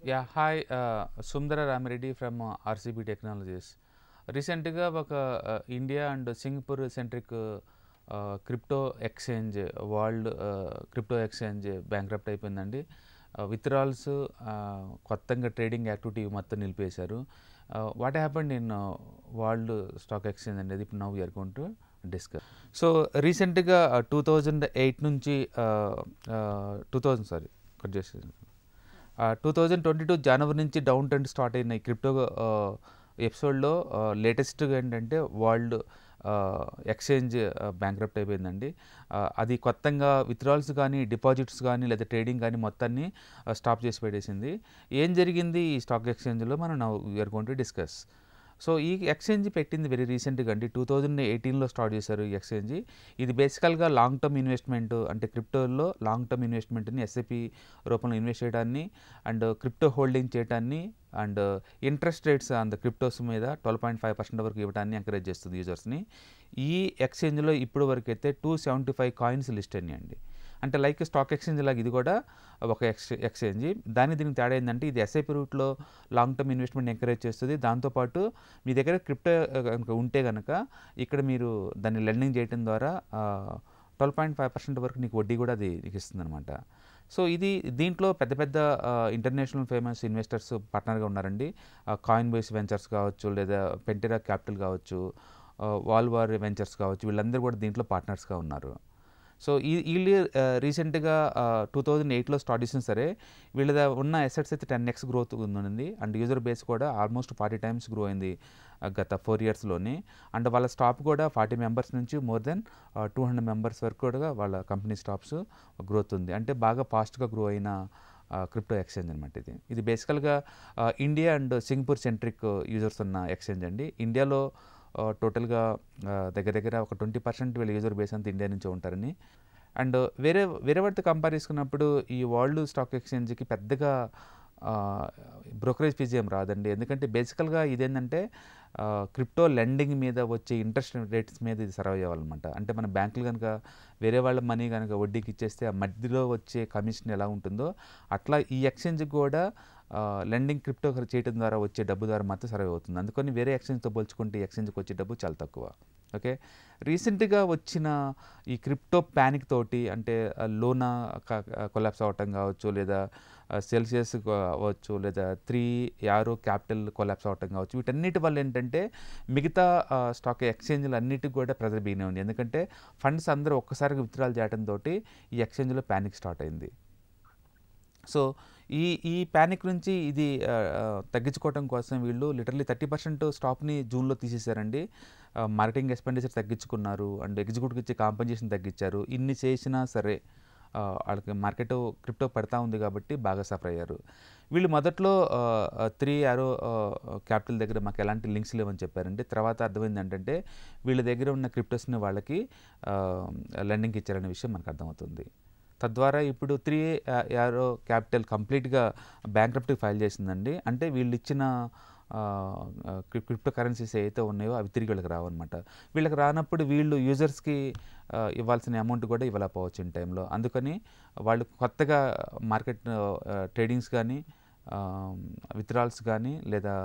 Yeah, hi, Sundara Rami from RCB Technologies. రీసెంట్గా ఒక India and Singapore centric crypto exchange World crypto exchange bankrupt అయిపోయిందండి. Withdrawals కొత్తగా trading activity మొత్తం నిలిపేశారు. What happened in World stock exchange అనేది ఇప్పుడు now we are going to discuss. So రీసెంట్గా 2008 నుంచి 2022 జనవరి నుంచి డౌన్ ట్రెండ్ స్టార్ట్ అయిన ఈ క్రిప్టో ఎపిసోడ్లో లేటెస్ట్గా ఏంటంటే వరల్డ్ ఎక్స్చేంజ్ బ్యాంక్రప్ట్ అయిపోయిందండి. అది కొత్తగా విత్డ్రాల్స్ కానీ డిపాజిట్స్ కానీ లేదా ట్రేడింగ్ కానీ మొత్తాన్ని స్టాప్ చేసి పెట్టేసింది. ఏం జరిగింది ఈ స్టాక్ ఎక్స్చేంజ్లో మనం we are going to discuss. So ఈ ఎక్స్చేంజ్ పెట్టింది వెరీ రీసెంట్గా అండి, 2018లో స్టార్ట్ చేశారు ఈ ఎక్స్చేంజ్. ఇది బేసికల్గా లాంగ్ టర్మ్ ఇన్వెస్ట్మెంట్, అంటే క్రిప్టోలో లాంగ్ టర్మ్ ఇన్వెస్ట్మెంట్ని ఎస్ఐపి రూపంలో ఇన్వెస్ట్ చేయడాన్ని అండ్ క్రిప్టో హోల్డింగ్ చేయడాన్ని and interest rates on the cryptos మీద 12.5% వరకు ఇవ్వడాన్ని ఎంకరేజ్ చేస్తుంది యూజర్స్ని. ఈ ఎక్స్చేంజ్లో ఇప్పుడు వరకు అయితే 275 కాయిన్స్ లిస్ట్ అయినాయండి. అంటే లైక్ స్టాక్ ఎక్స్చేంజ్ లాగా ఇది కూడా ఒక ఎక్స్చేంజ్. దీనికి తేడా ఏంటంటే ఇది ఎస్ఐపి రూట్లో లాంగ్ టర్మ్ ఇన్వెస్ట్మెంట్ ఎంకరేజ్ చేస్తుంది. దాంతోపాటు మీ దగ్గర క్రిప్టో కనుక ఉంటే కనుక ఇక్కడ మీరు దాన్ని లెండింగ్ చేయడం ద్వారా 12.5% వరకు నీకు వడ్డీ కూడా అది నీకు ఇస్తుంది అనమాట. సో దీంట్లో పెద్ద పెద్ద ఇంటర్నేషనల్ ఫేమస్ ఇన్వెస్టర్స్ పార్ట్నర్గా ఉన్నారండి. కాయిన్ బేస్ వెంచర్స్ కావచ్చు, లేదా పెంటెరా క్యాపిటల్ కావచ్చు, వాల్వార్ వెంచర్స్ కావచ్చు, వీళ్ళందరూ కూడా దీంట్లో పార్ట్నర్స్గా ఉన్నారు. సో వీళ్ళు రీసెంట్గా 2008లో స్టార్ట్ చేసిన సరే వీళ్ళ ఉన్న అసెట్స్ అయితే 10x గ్రోత్ ఉంది అండ్ యూజర్ బేస్ కూడా ఆల్మోస్ట్ 40 times గ్రో అయింది గత 4 yearsలోనే. అండ్ వాళ్ళ స్టాప్ కూడా 40 members నుంచి మోర్ దెన్ 200 members వరకు కూడా వాళ్ళ కంపెనీ స్టాప్స్ గ్రోత్ ఉంది. అంటే బాగా ఫాస్ట్గా గ్రో అయిన క్రిప్టో ఎక్స్చేంజ్ అనమాట ఇది బేసికల్గా India and Singapore centric users ఉన్న ఎక్స్చేంజ్ అండి. ఇండియాలో టోటల్గా దగ్గర ఒక 20% వీళ్ళ యూజర్ బేస్ అంతా ఇండియా నుంచే ఉంటారని. అండ్ వేరే వాటితో కంపేర్ చేసుకున్నప్పుడు ఈ వరల్డ్ స్టాక్ ఎక్స్చేంజ్కి పెద్దగా బ్రోకరేజ్ ఫీజు ఏం రాదండి. ఎందుకంటే బేసికల్గా ఇదేంటంటే క్రిప్టో లెండింగ్ మీద వచ్చే ఇంట్రెస్ట్ రేట్స్ మీద ఇది సర్వ్ అవ్వాలన్నమాట. అంటే మన బ్యాంకులు కనుక వేరే వాళ్ళ మనీ కనుక వడ్డీకి ఇచ్చేస్తే ఆ మధ్యలో వచ్చే కమిషన్ ఎలా ఉంటుందో అట్లా ఈ ఎక్స్చేంజ్కి కూడా లెండింగ్ క్రిప్టో చేయడం ద్వారా వచ్చే డబ్బు ద్వారా మాత్రం సర్వ్ అవుతుంది. అందుకని వేరే ఎక్స్చేంజ్తో పోల్చుకుంటే ఈ ఎక్స్చేంజ్కి వచ్చే డబ్బు చాలా తక్కువ. ఓకే, రీసెంట్గా వచ్చిన ఈ క్రిప్టో ప్యానిక్ తోటి అంటే లోనా కొలాప్స్ అవ్వటం కావచ్చు, లేదా సెల్సియస్ అవ్వచ్చు, లేదా 3 యారో క్యాపిటల్ కొలాప్స్ అవ్వటం కావచ్చు, వీటన్నిటి వల్ల ఏంటంటే మిగతా స్టాక్ ఎక్స్చేంజ్లు అన్నిటికి కూడా ప్రెజర్ బిగినే ఉంది. ఎందుకంటే ఫండ్స్ అందరూ ఒక్కసారిగా విత్డ్రాల్ చేయడంతో ఈ ఎక్స్చేంజ్లో ప్యానిక్ స్టార్ట్ అయింది. సో ఈ ప్యానిక్ నుంచి ఇది తగ్గించుకోవడం కోసం వీళ్ళు లిటరలీ 30% స్టాప్ని జూన్లో తీసేశారండి. మార్కెటింగ్ ఎక్స్పెండిచర్ తగ్గించుకున్నారు అండ్ ఎగ్జిక్యూటివ్కి ఇచ్చే కాంపెన్సేషన్ తగ్గించారు. ఇన్ని చేసినా సరే వాళ్ళకి మార్కెట్ క్రిప్టో పడతా ఉంది కాబట్టి బాగా సఫర్ అయ్యారు. వీళ్ళు మొదట్లో 3 యారో క్యాపిటల్ దగ్గర మాకు ఎలాంటి లింక్స్ లేవని చెప్పారండి. తర్వాత అర్థమైంది ఏంటంటే వీళ్ళ దగ్గర ఉన్న క్రిప్టోస్ని వాళ్ళకి లెండింగ్కి ఇచ్చారనే విషయం మనకు అర్థమవుతుంది. తద్వారా ఇప్పుడు 3 యారో క్యాపిటల్ కంప్లీట్గా బ్యాంక్రప్ట్కి ఫైల్ చేసిందండి. అంటే వీళ్ళు ఇచ్చిన క్రిప్టో కరెన్సీస్ ఏవైతే ఉన్నాయో అవి తిరిగి వీళ్ళకి రావన్నమాట. వీళ్ళకి రానప్పుడు వీళ్ళు యూజర్స్కి ఇవ్వాల్సిన అమౌంట్ కూడా ఇవ్వలేకపోవచ్చు ఇన్ టైంలో. అందుకని వాళ్ళు కొత్తగా మార్కెట్ ట్రేడింగ్స్ కానీ విత్డ్రాల్స్ కానీ లేదా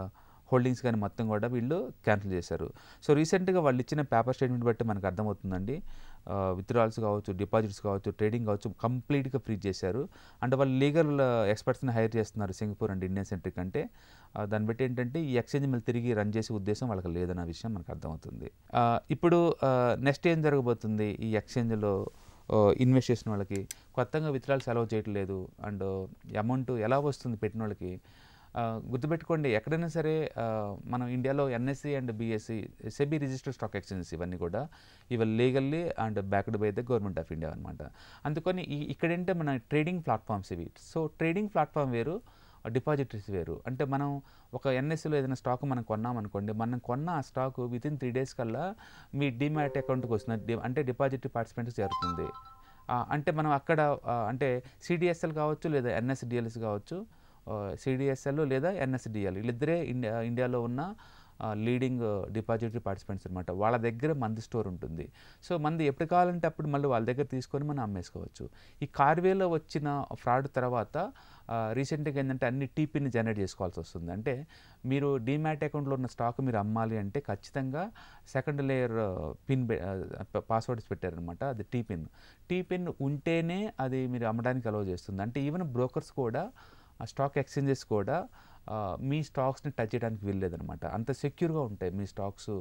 హోల్డింగ్స్ కానీ మొత్తం కూడా వీళ్ళు క్యాన్సిల్ చేశారు. సో రీసెంట్గా వాళ్ళు ఇచ్చిన పేపర్ స్టేట్మెంట్ బట్టి మనకు అర్థమవుతుందండి, విత్డ్రాల్స్ కావచ్చు, డిపాజిట్స్ కావచ్చు, ట్రేడింగ్ కావచ్చు కంప్లీట్గా ఫ్రీజ్ చేశారు. అంటే వాళ్ళు లీగల్ ఎక్స్పర్ట్స్ని హైర్ చేస్తున్నారు సింగపూర్ అండ్ ఇండియన్ సెంట్రిక్. అంటే దాన్ని బట్టి ఏంటంటే ఈ ఎక్స్చేంజ్ మళ్ళీ తిరిగి రన్ చేసే ఉద్దేశం వాళ్ళకి లేదన్న విషయం మనకు అర్థమవుతుంది. ఇప్పుడు నెక్స్ట్ ఏం జరగబోతుంది, ఈ ఎక్స్చేంజ్లో ఇన్వెస్ట్ చేసిన వాళ్ళకి కొత్తగా విత్డ్రాల్స్ అలౌ చేయట్లేదు అండ్ అమౌంట్ ఎలా వస్తుంది పెట్టిన వాళ్ళకి. గుర్తుపెట్టుకోండి, ఎక్కడైనా సరే మనం ఇండియాలో NSC and BSC SEBI registered stock exchanges ఇవన్నీ కూడా ఇవి legally and backed by the government of India అనమాట. అందుకని ఇక్కడేంటే మన ట్రేడింగ్ ప్లాట్ఫామ్స్ ఇవి. సో ట్రేడింగ్ ప్లాట్ఫామ్ వేరు, డిపాజిటరీస్ వేరు. అంటే మనం ఒక ఎన్ఎస్సిలో ఏదైనా స్టాక్ మనం కొన్నామనుకోండి, మనం కొన్న ఆ స్టాక్ వితిన్ 3 days కల్లా మీ డిమాట్ అకౌంట్కి వస్తుంది, అంటే డిపాజిటరీ పార్టిసిపెంట్స్ జరుగుతుంది. అంటే మనం అక్కడ అంటే సిడిఎస్ఎల్ కావచ్చు లేదా ఎన్ఎస్డిఎల్స్ కావచ్చు, సిడిఎస్ఎల్ లేదా ఎన్ఎస్డిఎల్ వీళ్ళిద్దరే ఇండియాలో ఉన్న లీడింగ్ డిపాజిటరీ పార్టిసిపెంట్స్ అనమాట. వాళ్ళ దగ్గర మంది స్టోర్ ఉంటుంది. సో మంది ఎప్పుడు కావాలంటే అప్పుడు మళ్ళీ వాళ్ళ దగ్గర తీసుకొని మనం అమ్మేసుకోవచ్చు. ఈ కార్వేలో వచ్చిన ఫ్రాడ్ తర్వాత రీసెంట్గా ఏంటంటే అన్ని టీపీని జనరేట్ చేసుకోవాల్సి వస్తుంది. అంటే మీరు డీమ్యాట్ అకౌంట్లో ఉన్న స్టాక్ మీరు అమ్మాలి అంటే ఖచ్చితంగా సెకండ్ లేయర్ పిన్ పాస్వర్డ్స్ పెట్టారనమాట. అది టీ పిన్ ఉంటేనే అది మీరు అమ్మడానికి అలౌ చేస్తుంది. అంటే ఈవెన్ బ్రోకర్స్ కూడా స్టాక్ ఎక్స్చేంజెస్ కూడా మీ స్టాక్స్ని టచ్ చేయడానికి వీల్లేదనమాట. అంత సెక్యూర్గా ఉంటాయి మీ స్టాక్స్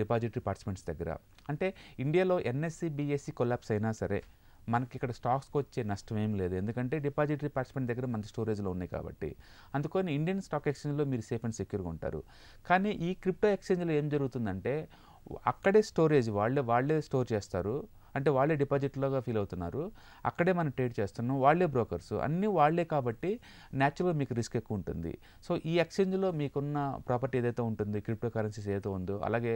డిపాజిటరీ పార్టిసిపెంట్స్ దగ్గర. అంటే ఇండియాలో ఎన్ఎస్సి బిఎస్సి కొలాప్స్ అయినా సరే మనకి ఇక్కడ స్టాక్స్కి వచ్చే నష్టం ఏం లేదు. ఎందుకంటే డిపాజిటరీ పార్టిసిపెంట్ దగ్గర మన స్టోరేజ్లో ఉన్నాయి కాబట్టి. అందుకని ఇండియన్ స్టాక్ ఎక్స్చేంజ్లో మీరు సేఫ్ అండ్ సెక్యూర్గా ఉంటారు. కానీ ఈ క్రిప్టో ఎక్స్చేంజ్లో ఏం జరుగుతుందంటే అక్కడే స్టోరేజ్ వాళ్ళే స్టోర్ చేస్తారు. అంటే వాళ్ళే డిపాజిట్లాగా ఫీల్ అవుతున్నారు. అక్కడే మనం ట్రేడ్ చేస్తున్నాం. వాళ్ళే బ్రోకర్స్ అన్నీ వాళ్ళే కాబట్టి న్యాచురల్గా మీకు రిస్క్ ఎక్కువ ఉంటుంది. సో ఈ ఎక్స్చేంజ్లో మీకున్న ప్రాపర్టీ ఏదైతే ఉంటుంది, క్రిప్టో కరెన్సీస్ ఏదైతే ఉందో, అలాగే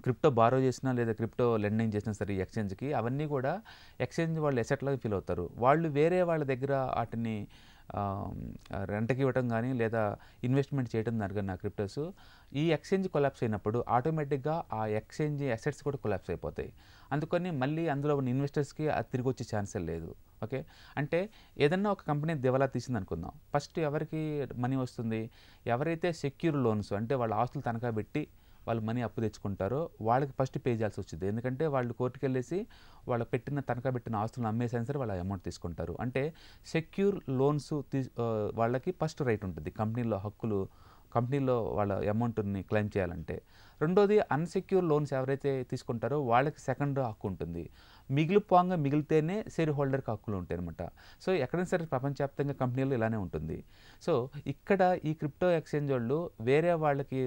క్రిప్టో బారో చేసినా లేదా క్రిప్టో లెండింగ్ చేసినా సరే ఈ ఎక్స్చేంజ్కి అవన్నీ కూడా ఎక్స్చేంజ్ వాళ్ళు ఎసెట్లాగా ఫీల్ అవుతారు. వాళ్ళు వేరే వాళ్ళ దగ్గర వాటిని రెంట్కి ఇవ్వటం కానీ లేదా ఇన్వెస్ట్మెంట్ చేయడం జరగని నా క్రిప్టోస్ ఈ ఎక్స్చేంజ్ కొలాప్స్ అయినప్పుడు ఆటోమేటిక్గా ఆ ఎక్స్చేంజ్ అసెట్స్ కూడా కొలాప్స్ అయిపోతాయి. అందుకని మళ్ళీ అందులో ఉన్న ఇన్వెస్టర్స్కి అది తిరిగి వచ్చే ఛాన్సే లేదు. ఓకే, అంటే ఏదన్నా ఒక కంపెనీ దివాలా తీసింది అనుకుందాం. ఫస్ట్ ఎవరికి మనీ వస్తుంది? ఎవరైతే సెక్యూర్ లోన్స్ అంటే వాళ్ళ ఆస్తులు తనఖా పెట్టి వాళ్ళు మనీ అప్పు తెచ్చుకుంటారో వాళ్ళకి ఫస్ట్ పే చేయాల్సి వచ్చింది. ఎందుకంటే వాళ్ళు కోర్టుకు వెళ్ళేసి వాళ్ళ తనఖా పెట్టిన ఆస్తులను అమ్మేసైనా సరే వాళ్ళ అమౌంట్ తీసుకుంటారు. అంటే సెక్యూర్ లోన్స్ వాళ్ళకి ఫస్ట్ రైట్ ఉంటుంది కంపెనీలో వాళ్ళ అమౌంట్ని క్లెయిమ్ చేయాలంటే. రెండోది అన్సెక్యూర్ లోన్స్ ఎవరైతే తీసుకుంటారో వాళ్ళకి సెకండ్ హక్కు ఉంటుంది. మిగిలితేనే షేర్ హోల్డర్కి హక్కులు ఉంటాయి అనమాట. సో ఎక్కడైనా సరే ప్రపంచవ్యాప్తంగా కంపెనీలు ఇలానే ఉంటుంది. సో ఇక్కడ ఈ క్రిప్టో ఎక్స్చేంజ్ వాళ్ళు వేరే వాళ్ళకి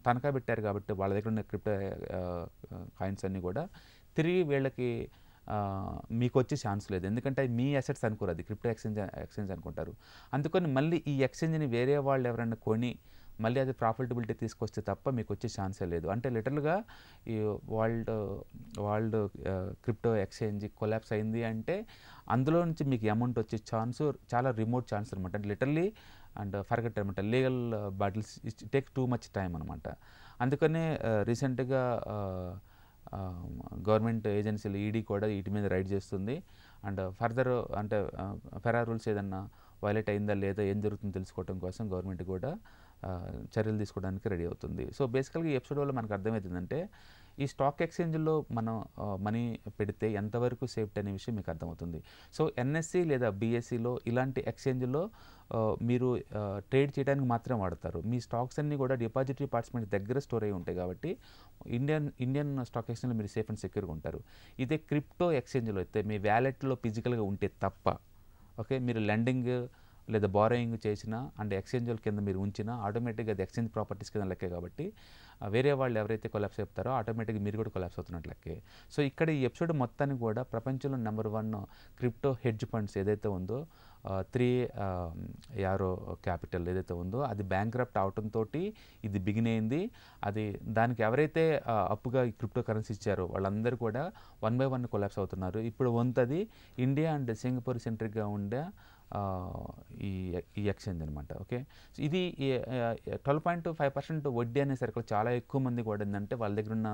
తనఖా పెట్టారు కాబట్టి వాళ్ళ దగ్గర ఉన్న క్రిప్టో కాయిన్స్ అన్నీ కూడా తిరిగి వీళ్ళకి మీకు వచ్చే ఛాన్స్ లేదు. ఎందుకంటే మీ అసెట్స్ అనుకోరు, అది క్రిప్టో ఎక్స్చేంజ్ అనుకుంటారు. అందుకని మళ్ళీ ఈ ఎక్స్చేంజ్ని వేరే వాళ్ళు ఎవరైనా కొని మళ్ళీ అది ప్రాఫిటబిలిటీ తీసుకొస్తే తప్ప మీకు వచ్చే ఛాన్సే లేదు. అంటే లిటరల్గా ఈ వరల్డ్ క్రిప్టో ఎక్స్చేంజ్ కొలాప్స్ అయింది అంటే అందులో నుంచి మీకు అమౌంట్ వచ్చే ఛాన్స్ చాలా రిమోట్ ఛాన్స్ అనమాట. అంటే లిటరల్లీ అండ్ ఫర్గెట్ అనమాట. Legal bottles take too much time అనమాట. అందుకనే రీసెంట్గా గవర్నమెంట్ ఏజెన్సీలు ఈడీ కూడా వీటి మీద రైడ్ చేస్తుంది. అండ్ ఫర్దర్ అంటే ఫెరా రూల్స్ ఏదన్నా వైలేట్ అయిందా లేదా ఏం జరుగుతుందో తెలుసుకోవడం కోసం గవర్నమెంట్ కూడా చర్యలు తీసుకోవడానికి రెడీ అవుతుంది. సో బేసికల్గా ఈ ఎపిసోడ్ వల్ల మనకు అర్థమవుతుందంటే ఈ స్టాక్ ఎక్స్చేంజ్లో మనం మనీ పెడితే ఎంతవరకు సేఫ్టీ అనే విషయం మీకు అర్థమవుతుంది. సో ఎన్ఎస్సి లేదా బిఎస్సిలో ఇలాంటి ఎక్స్చేంజ్లో మీరు ట్రేడ్ చేయడానికి మాత్రమే వాడతారు. మీ స్టాక్స్ అన్నీ కూడా డిపాజిటరీ పార్టిసిపెంట్ దగ్గర స్టోర్ అయి ఉంటాయి కాబట్టి ఇండియన్ స్టాక్ ఎక్స్చేంజ్లో మీరు సేఫ్ అండ్ సెక్యూర్గా ఉంటారు. ఇదే క్రిప్టో ఎక్స్చేంజ్లో అయితే మీ వ్యాలెట్లో ఫిజికల్గా ఉంటే తప్ప, ఓకే, మీరు లెండింగ్ లేదా బారోయింగ్ చేసినా అండ్ ఎక్స్చేంజ్ కింద మీరు ఉంచినా ఆటోమేటిక్గా అది ఎక్స్చేంజ్ ప్రాపర్టీస్ కింద లెక్కే కాబట్టి వేరే వాళ్ళు ఎవరైతే కొలాప్స్ అయిపోతారో ఆటోమేటిక్గా మీరు కూడా కొలాప్స్ అవుతున్నట్లు లెక్కే. సో ఇక్కడ ఈ ఎపిసోడ్ మొత్తాన్ని కూడా ప్రపంచంలో నెంబర్ 1 క్రిప్టో హెడ్జ్ ఫండ్స్ ఏదైతే ఉందో 3 యారో క్యాపిటల్ ఏదైతే ఉందో అది బ్యాంక్రప్ట్ అవటంతో ఇది బిగిన్ అయింది. అది దానికి ఎవరైతే అప్పుగా ఈ క్రిప్టో కరెన్సీ ఇచ్చారో వాళ్ళందరూ కూడా 1 by 1 కొలాప్స్ అవుతున్నారు. ఇప్పుడు వంతది ఇండియా అండ్ సింగపూర్ సెంట్రిక్గా ఉండే ఈ ఎక్స్చేంజ్ అనమాట. ఓకే, ఇది 12.5% వడ్డీ అనేసరికి చాలా ఎక్కువ మంది కూడా ఏంటంటే వాళ్ళ దగ్గర ఉన్న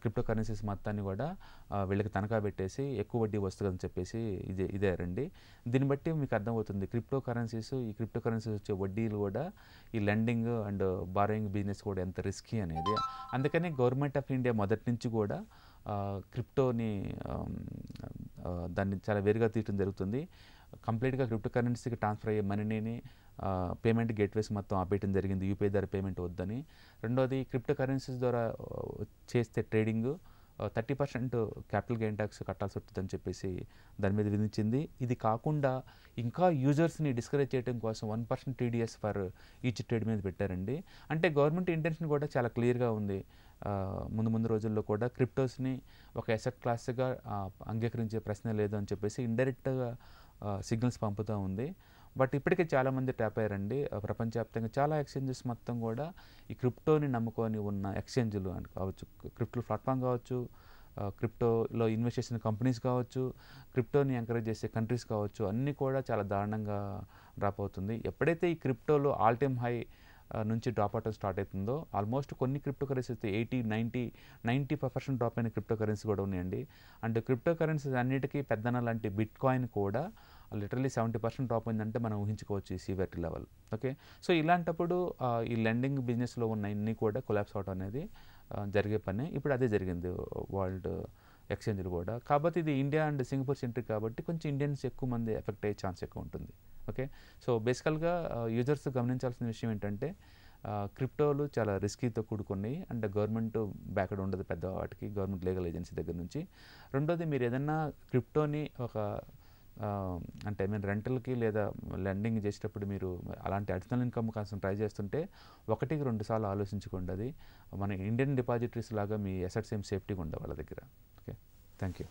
క్రిప్టో కరెన్సీస్ మొత్తాన్ని కూడా వీళ్ళకి తనఖా పెట్టేసి ఎక్కువ వడ్డీ వస్తుందని చెప్పేసి ఇదే రండి. దీన్ని బట్టి మీకు అర్థమవుతుంది ఈ క్రిప్టో కరెన్సీస్ వచ్చే వడ్డీలు కూడా ఈ లెండింగ్ అండ్ బారోయింగ్ బిజినెస్ కూడా ఎంత రిస్కీ అనేది. అందుకని గవర్నమెంట్ ఆఫ్ ఇండియా మొదటి నుంచి కూడా క్రిప్టోని దాన్ని చాలా వేరుగా తీయడం జరుగుతుంది. కంప్లీట్గా క్రిప్టో కరెన్సీకి ట్రాన్స్ఫర్ అయ్యే మనీని పేమెంట్ గేట్వేస్ మొత్తం ఆపేయడం జరిగింది, యూపీఐ ద్వారా పేమెంట్ వద్దని. రెండోది క్రిప్టో కరెన్సీస్ ద్వారా చేస్తే ట్రేడింగ్ 30% క్యాపిటల్ గెయిన్ ట్యాక్స్ కట్టాల్సి వస్తుందని చెప్పేసి దాని మీద విధించింది. ఇది కాకుండా ఇంకా యూజర్స్ని డిస్కరేజ్ చేయడం కోసం 1% టీడీఎస్ ఫర్ ఈచ్ ట్రేడ్ మీద పెట్టారండి. అంటే గవర్నమెంట్ ఇంటెన్షన్ కూడా చాలా క్లియర్గా ఉంది. ముందు రోజుల్లో కూడా క్రిప్టోస్ని ఒక అసెట్ క్లాస్గా అంగీకరించే ప్రశ్న లేదు అని చెప్పేసి ఇండైరెక్ట్గా సిగ్నల్స్ పంపుతూ ఉంది. బట్ ఇప్పటికే చాలామంది ట్యాప్ అయ్యారండి. ప్రపంచవ్యాప్తంగా చాలా ఎక్స్చేంజెస్ మొత్తం కూడా ఈ క్రిప్టోని నమ్ముకొని ఉన్న ఎక్స్చేంజ్లు అని కావచ్చు, క్రిప్టో ప్లాట్ఫామ్ కావచ్చు, క్రిప్టోలో ఇన్వెస్ట్ చేసిన కంపెనీస్ కావచ్చు, క్రిప్టోని ఎంకరేజ్ చేసే కంట్రీస్ కావచ్చు, అన్నీ కూడా చాలా దారుణంగా డ్రాప్ అవుతుంది. ఎప్పుడైతే ఈ క్రిప్టోలో ఆల్ టైమ్ హై నుంచి డ్రాప్ అవటం స్టార్ట్ అవుతుందో ఆల్మోస్ట్ కొన్ని క్రిప్టో కరెన్సీస్ 90% డ్రాప్ అయిన క్రిప్టో కరెన్సీ కూడా ఉన్నాయండి. అండ్ క్రిప్టో కరెన్సీస్ అన్నిటికీ పెద్దన లాంటి బిట్ కాయిన్ కూడా లిటరల్లీ 70% డ్రాప్ అయిందంటే మనం ఊహించుకోవచ్చు ఈ సివియరిటీ లెవెల్. ఓకే, సో ఇలాంటప్పుడు ఈ లెండింగ్ బిజినెస్లో ఉన్న ఇన్ని కూడా కొలాప్స్ అవడం అనేది జరిగే పని. ఇప్పుడు అదే జరిగింది వరల్డ్ ఎక్స్చేంజ్లు కూడా. కాబట్టి ఇది ఇండియా అండ్ సింగపూర్ సెంట్రిక్ కాబట్టి కొంచెం ఇండియన్స్ ఎక్కువ మంది ఎఫెక్ట్ అయ్యే ఛాన్స్ ఎక్కువ ఉంటుంది. ఓకే, సో బేసికల్గా యూజర్స్ గమనించాల్సిన విషయం ఏంటంటే క్రిప్టోలు చాలా రిస్కీతో కూడుకున్నాయి అండ్ గవర్నమెంట్ బ్యాక్డ్ ఉండదు పెద్ద వాటికి, గవర్నమెంట్ లీగల్ ఏజెన్సీ దగ్గర నుంచి. రెండోది, మీరు ఏదన్నా క్రిప్టోని ఒక అంటే రెంటల్కి లేదా లెండింగ్ చేసేటప్పుడు మీరు అలాంటి అడిషనల్ ఇన్కమ్ కోసం ట్రై చేస్తుంటే 1-2 సార్లు ఆలోచించుకోండి. అది మన ఇండియన్ డిపాజిటరీస్ లాగా మీ అసెట్స్ ఏం సేఫ్టీగా ఉండవు వాళ్ళ దగ్గర. Okay, thank you.